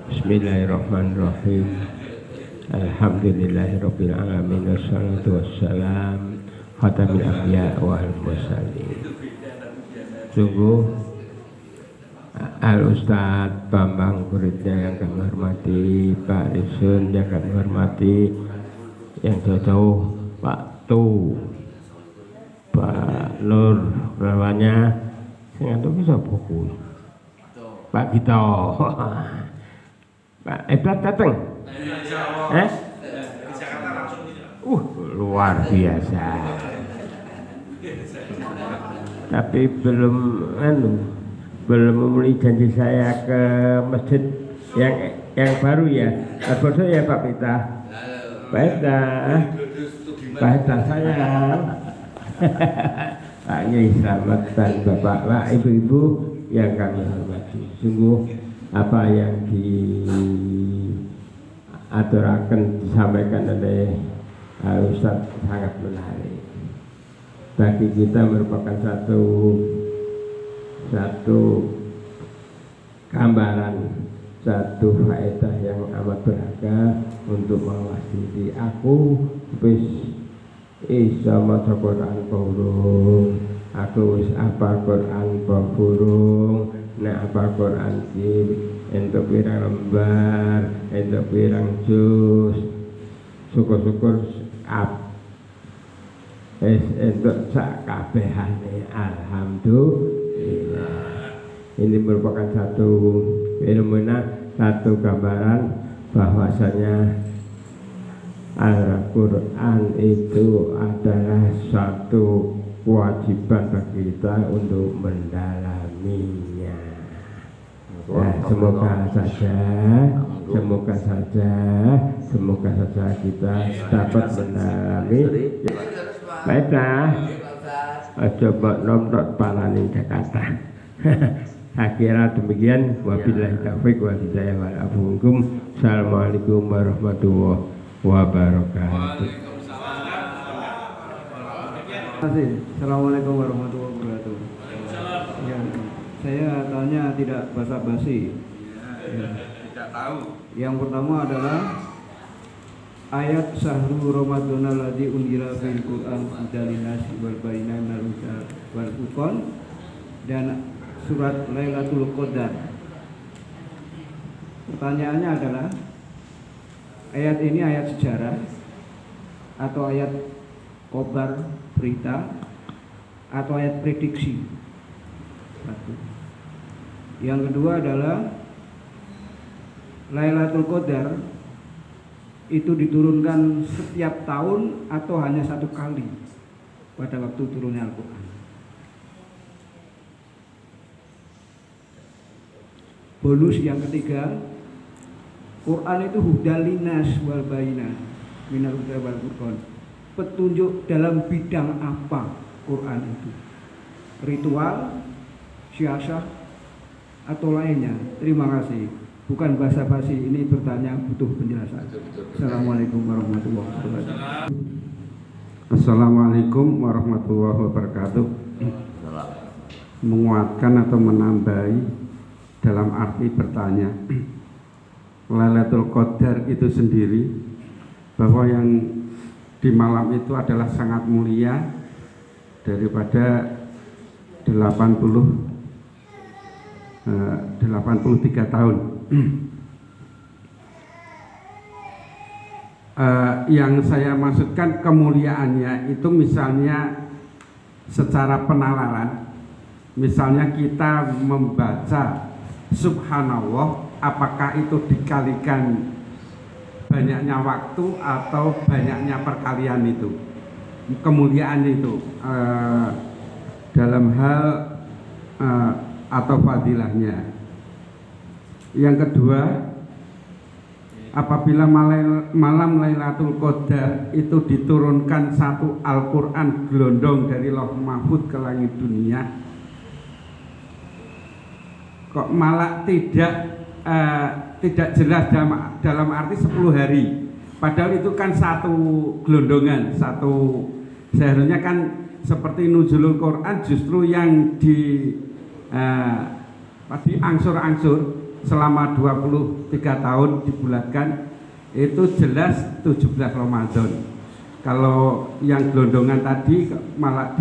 Bismillahirrahmanirrahim. Alhamdulillahirabbil alamin wassalatu wassalam khatamil anbiya wal mursalin. Sungguh Al Ustaz Bambang muridnya yang kami hormati, Pak Risun yang kami hormati, yang jauh-jauh Pak Tu, Pak Nur lawannya, yang itu bisa buku Pak Gito. Pak Eblat datang? Luar biasa. Tapi belum memenuhi janji saya ke masjid yang baru ya. Bodoh ya Pak Pita. Pak Pita sayang. Pak Nyai selamat dan Bapak Ibu-ibu yang kami hormati. Sungguh apa yang diaturakan disampaikan oleh Ustaz sangat menarik. Bagi kita merupakan satu gambaran, satu faedah yang amat berharga untuk mewasiti aku wis iso maca Quran burung, aku wis apal Quran burung. Nah apa Quran iki entuk pirang lembar, entuk pirang juz, syukur-syukur entuk sak kabehane, alhamdulillah. Ini merupakan satu fenomena, satu gambaran bahwasanya Al-Quran itu adalah satu kewajiban bagi kita untuk mendalaminya. Nah, semoga saja kita dapat mendalami. Baiklah, coba nomor palanin Jakarta. Saya kira demikian. Wabillahi taufiq wal hidayah wal afu minkum. Assalamualaikum warahmatullahi wabarakatuh. Assalamualaikum warahmatullahi wabarakatuh. Ya, saya tanya tidak basa-basi. Tidak tahu. Yang pertama adalah ayat Syahrul Ramadhanal ladzi unzila fil Qur'an hudan linnasi wal bayyinatin minal huda wal furqan dan surat Lailatul Qadar. Pertanyaannya adalah ayat ini ayat sejarah atau ayat khobar berita atau ayat prediksi. Yang kedua adalah Lailatul Qadar itu diturunkan setiap tahun atau hanya satu kali pada waktu turunnya Al-Quran. Bonus yang ketiga, Quran itu hudal linnas wal bayyinah minal huda wal furqan. Petunjuk dalam bidang apa Quran itu? Ritual, siasah, atau lainnya? Terima kasih. Bukan basa-basi, ini bertanya butuh penjelasan. Assalamualaikum warahmatullahi wabarakatuh. Assalamualaikum warahmatullahi wabarakatuh. Menguatkan atau menambahi dalam arti bertanya, Lailatul Qadar itu sendiri bahwa yang di malam itu adalah sangat mulia daripada 83 tahun. Yang saya maksudkan kemuliaannya itu misalnya secara penalaran, misalnya kita membaca Subhanallah, apakah itu dikalikan banyaknya waktu atau banyaknya perkalian itu, kemuliaan itu dalam hal atau fadilahnya. Yang kedua, apabila malam Lailatul Qadar itu diturunkan satu Al-Quran gelondong dari Lauh Mahfuz ke langit dunia, kok malah tidak jelas dalam arti 10 hari. Padahal itu kan satu gelondongan, seharusnya kan seperti nuzulul Quran justru yang diangsur-angsur selama 23 tahun dibulatkan itu jelas 17 Ramadan. Kalau yang gelondongan tadi malah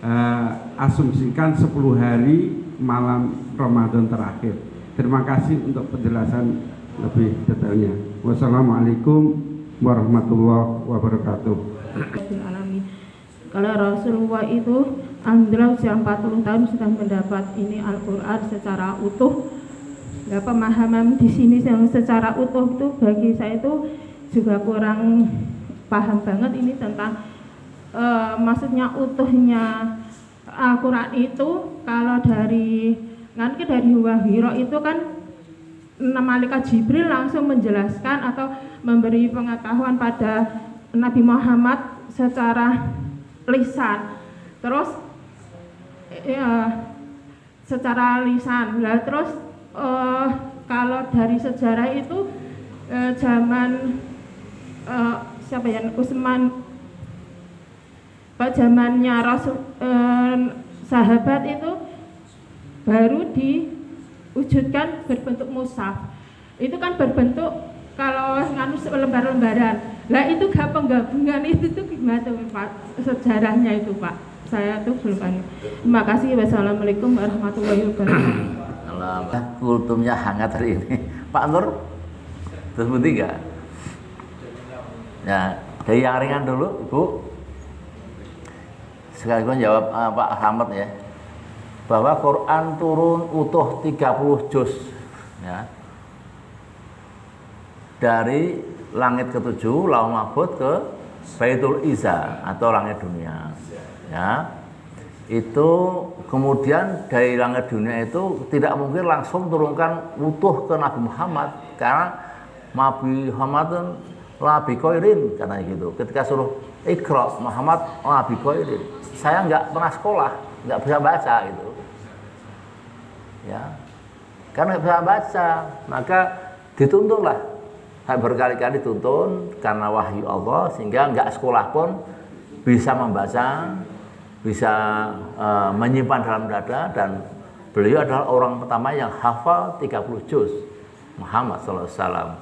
diasumsikan 10 hari malam Ramadan terakhir. Terima kasih untuk penjelasan lebih detailnya. Wassalamualaikum warahmatullahi wabarakatuh. Kalau Rasulullah itu alhamdulillah usia 40 tahun sudah mendapat ini Al-Quran secara utuh. Ya, pemahaman di sini yang secara utuh itu bagi saya itu juga kurang paham banget ini tentang maksudnya utuhnya Al-Quran itu. Kalau dari Wahiro itu kan malaikat Jibril langsung menjelaskan atau memberi pengetahuan pada Nabi Muhammad secara lisan, terus secara lisan. Nah, terus kalau dari sejarah itu zaman siapa ya, Utsman, zamannya Rasul sahabat itu baru diwujudkan berbentuk mushaf. Itu kan berbentuk kalau nganu lembar-lembaran. Lah itu penggabungan itu tuh gimana tuh Pak sejarahnya itu Pak? Saya tuh belum paham. Terima kasih. Wassalamualaikum warahmatullahi wabarakatuh. Kultumnya hangat hari ini. Pak Nur, terus bertiga. Ya, dari yang ringan dulu, Ibu. Sekaligus jawab Pak Ahmad ya. Bahwa Quran turun utuh 30 juz ya. Dari langit ke-7 Lauh Mahfuz ke Baitul Izza atau langit dunia. Ya. Itu kemudian dari langit dunia itu tidak mungkin langsung turunkan utuh ke Nabi Muhammad karena Nabi Muhammad la biqairin katanya gitu. Ketika suruh Iqra Muhammad la biqairin. Saya nggak pernah sekolah, nggak bisa baca gitu. Ya. Karena nggak bisa baca, maka dituntunlah. Saya berkali-kali dituntun karena wahyu Allah sehingga nggak sekolah pun bisa membaca, bisa menyimpan dalam dada, dan beliau adalah orang pertama yang hafal 30 juz Muhammad SAW.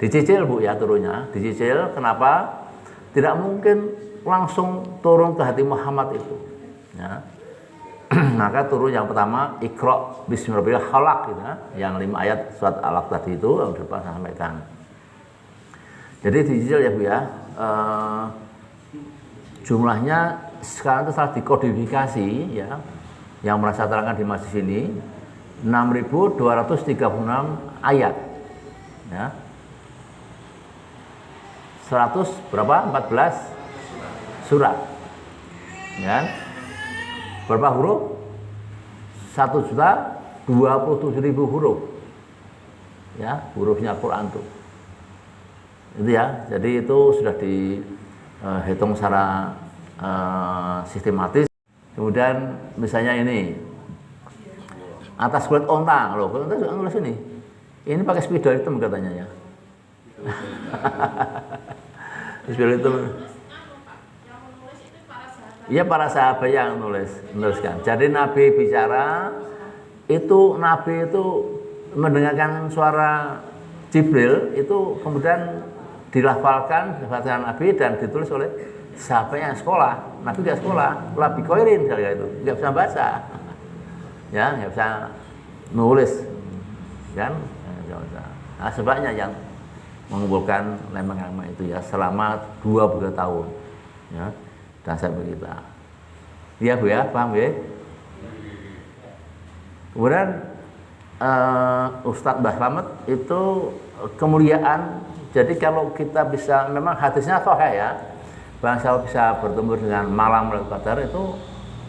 Dicicil Bu ya turunnya, dicicil. Kenapa? Tidak mungkin langsung turun ke hati Muhammad itu. Ya. Maka turun yang pertama Iqra bismillahir khalaq gitu, ya. Yang 5 ayat surat Al-Alaq tadi itu yang depan saya sampaikan. Jadi dicicil ya Bu ya. Jumlahnya sekarang itu telah dikodifikasi ya, yang merasa terangkan di masjid ini 6.236 ayat ya. 100 berapa? 14 surat ya. Berapa huruf? 1.027.000 huruf ya, hurufnya Quran itu ya. Jadi itu sudah dihitung secara sistematis. Kemudian misalnya ini atas kulit onta, loh, kulit onta juga nulis ini pakai spidol hitam katanya ya. Spidol hitam. Iya, para sahabat yang menuliskan. Jadi Nabi bicara itu, Nabi itu mendengarkan suara Jibril itu kemudian dilafalkan Nabi dan ditulis oleh sahabat yang sekolah. Nabi tidak sekolah, la biqairin kali itu, nggak bisa baca, ya nggak bisa nulis, kan? Nah, sebabnya yang mengumpulkan lembang-lembang itu ya selama 20 tahun, ya. Dan sampai kita, iya Bu ya, paham ya? Kemudian Ustadz Mbah Slamet itu kemuliaan. Jadi kalau kita bisa, memang hadisnya sahih ya, bangsa bisa bertemu dengan malam Lailatul Qadar itu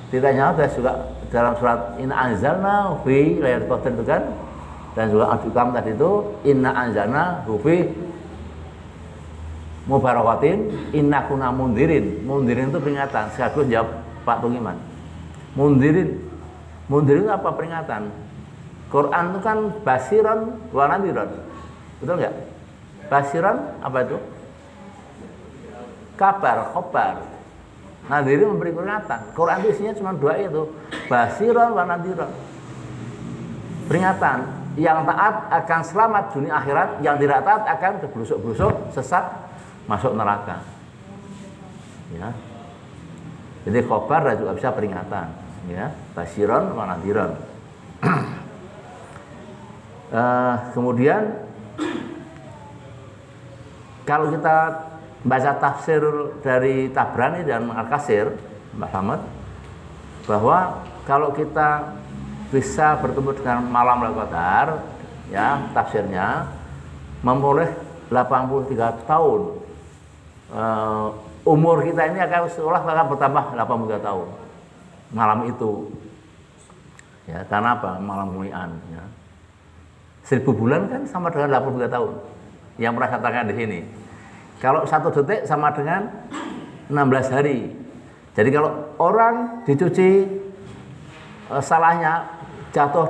tidak hanya juga dalam surat Inna Anzalna fi Lailatul Qadar itu kan, dan juga Al-Qur'an tadi itu Inna Anzalna fi Mubarakatin Inna kunna mundirin. Mundirin itu peringatan. Sekaligus jawab Pak Tungiman. Mundirin itu apa? Peringatan. Quran itu kan basiran wa nadhiran. Betul nggak? Basiran apa itu? Kabar, khobar. Nadhirin memberi peringatan. Quran itu isinya cuma 2 itu. Basiran wa nadhiran. Peringatan. yang taat akan selamat dunia akhirat, yang tidak taat akan kebrusuk-brusuk, sesat, masuk neraka. Ya. Jadi khobar dan juga bisa peringatan, ya, basyiron wa nadhiron. Kemudian kalau kita baca tafsir dari Tabrani dan Al-Katsir, Mbak Hamad, bahwa kalau kita bisa bertemu dengan malam Lailatul Qadar, ya, tafsirnya memperoleh 83 tahun. Umur kita ini akan seolah akan bertambah 83 tahun malam itu, ya, karena apa? Malam kemuliaan, ya. 1000 bulan kan sama dengan 83 tahun yang pernah saya katakan di sini. Kalau 1 detik sama dengan 16 hari. Jadi kalau orang dicuci salahnya jatuh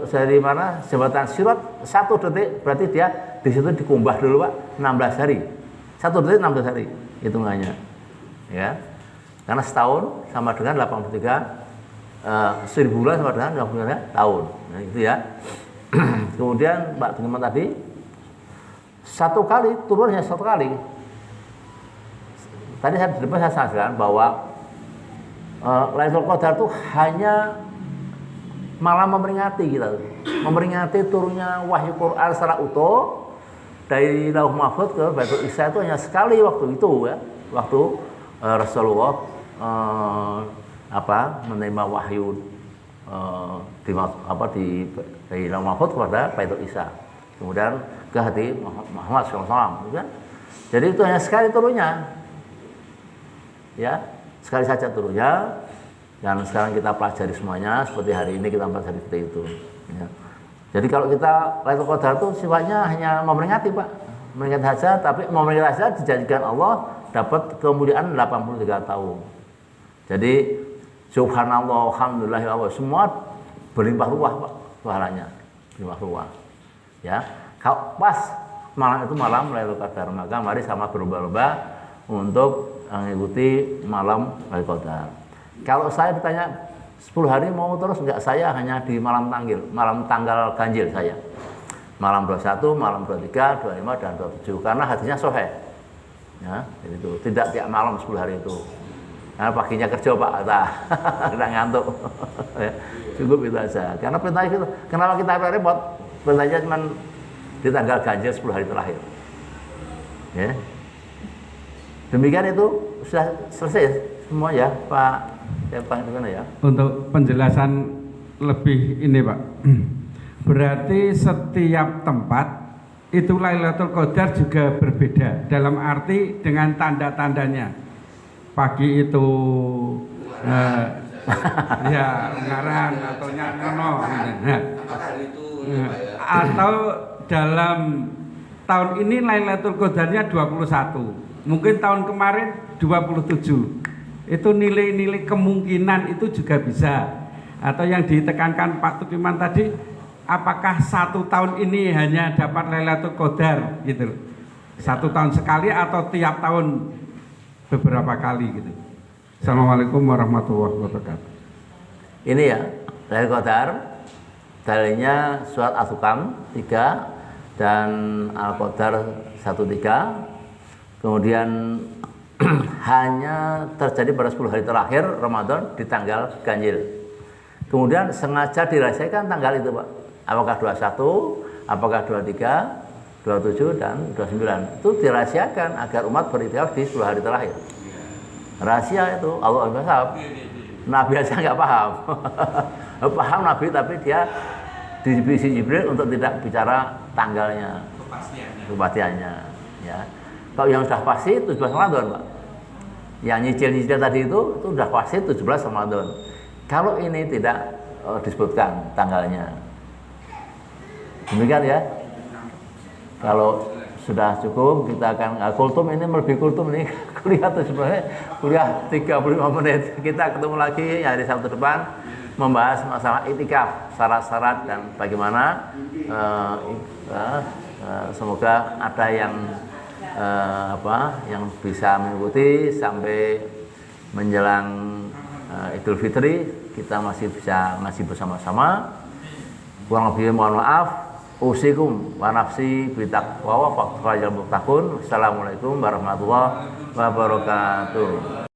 dari mana jembatan Sirat 1 detik, berarti dia di situ dikumbah dulu, Pak, 16 hari. 1 detik 16 hari hitungannya, ya, karena setahun sama dengan 83, 1000 bulan sama dengan 83 tahun, nah, itu ya. Kemudian Pak teman tadi 1 kali turunnya 1 kali. Tadi saya di depan saya sampaikan bahwa Lailatul Qadar itu hanya malah memperingati kita, memperingati turunnya wahyu Quran secara utuh dari Lauh Mahfuz ke Baitul Izza itu hanya sekali waktu itu, ya, waktu Rasulullah menerima wahyu dari Lauh Mahfuz kepada Baitul Izza, kemudian ke hati Muhammad SAW, kan? Jadi itu hanya sekali turunnya, ya, sekali saja turunnya, dan sekarang kita pelajari semuanya seperti hari ini kita pelajari seperti itu, ya. Jadi kalau kita Lailatul Qadar itu sifatnya hanya memperingati, Pak, memperingati saja, tapi memperingati saja dijanjikan Allah dapat kemuliaan 83 tahun. Jadi subhanallah, alhamdulillah, semua berlimpah ruah, Pak, pahalanya berlimpah ruah, ya. Kalau pas malam itu malam Lailatul Qadar, maka mari sama berlomba-lomba untuk mengikuti malam Lailatul Qadar. Kalau saya ditanya 10 hari mau terus enggak, saya hanya di malam tanggal ganjil saya. Malam 21, malam 23, 25 dan 27 karena hadisnya sahih. Ya, itu tidak tiap malam 10 hari itu. Karena paginya kerja, Pak, kita ngantuk. Ya, cukup itu aja. Karena perintahnya gitu. Kenapa kita repot? Perintahnya cuma di tanggal ganjil 10 hari terakhir. Ya. Demikian itu sudah selesai semua, ya, Pak. Ya, Pak, gimana, ya? Untuk penjelasan lebih ini, Pak, berarti setiap tempat itu Lailatul Qadar juga berbeda dalam arti dengan tanda-tandanya. Pagi itu ya Ungaran atau Nyono, atau dalam tahun ini Lailatul Qadarnya 21, mungkin tahun kemarin 27. Itu nilai-nilai kemungkinan itu juga bisa. Atau yang ditekankan Pak Tukiman tadi, apakah 1 tahun ini hanya dapat Lailatul Qadar gitu, 1 tahun sekali atau tiap tahun beberapa kali gitu. Assalamualaikum warahmatullahi wabarakatuh. Ini ya Lailatul Qadar, dalilnya surat Al-Hukam 3 dan Al-Qadar 1-3. Kemudian hanya terjadi pada 10 hari terakhir Ramadan di tanggal ganjil. Kemudian sengaja dirahasiakan tanggal itu, Pak. Apakah 21, apakah 23, 27 dan 29. Itu dirahasiakan agar umat beritikaf di 10 hari terakhir. Rahasia itu Allah Al-Masab. Nabi aja nggak paham. Paham Nabi, tapi dia dibisi Jibril untuk tidak bicara tanggalnya, kepastiannya, ya. Kalau yang sudah pasti 17 Ramadan, Pak. Yang nyicil-nyicil tadi itu sudah pasti 17 Ramadan. Kalau ini tidak disebutkan tanggalnya. Demikian, ya. Kalau sudah cukup, kita akan kultum ini lebih kultum ini kuliah itu sebenarnya kuliah 35 menit. Kita ketemu lagi hari Sabtu depan membahas masalah itikaf, syarat-syarat dan bagaimana. Semoga ada yang bisa mengikuti sampai menjelang Idul Fitri, kita masih bisa ngaji bersama-sama. Kurang lebih mohon maaf. Usikum wa nafsi bitaqwa wa faqfajal muttaqun. Assalamualaikum warahmatullahi wabarakatuh.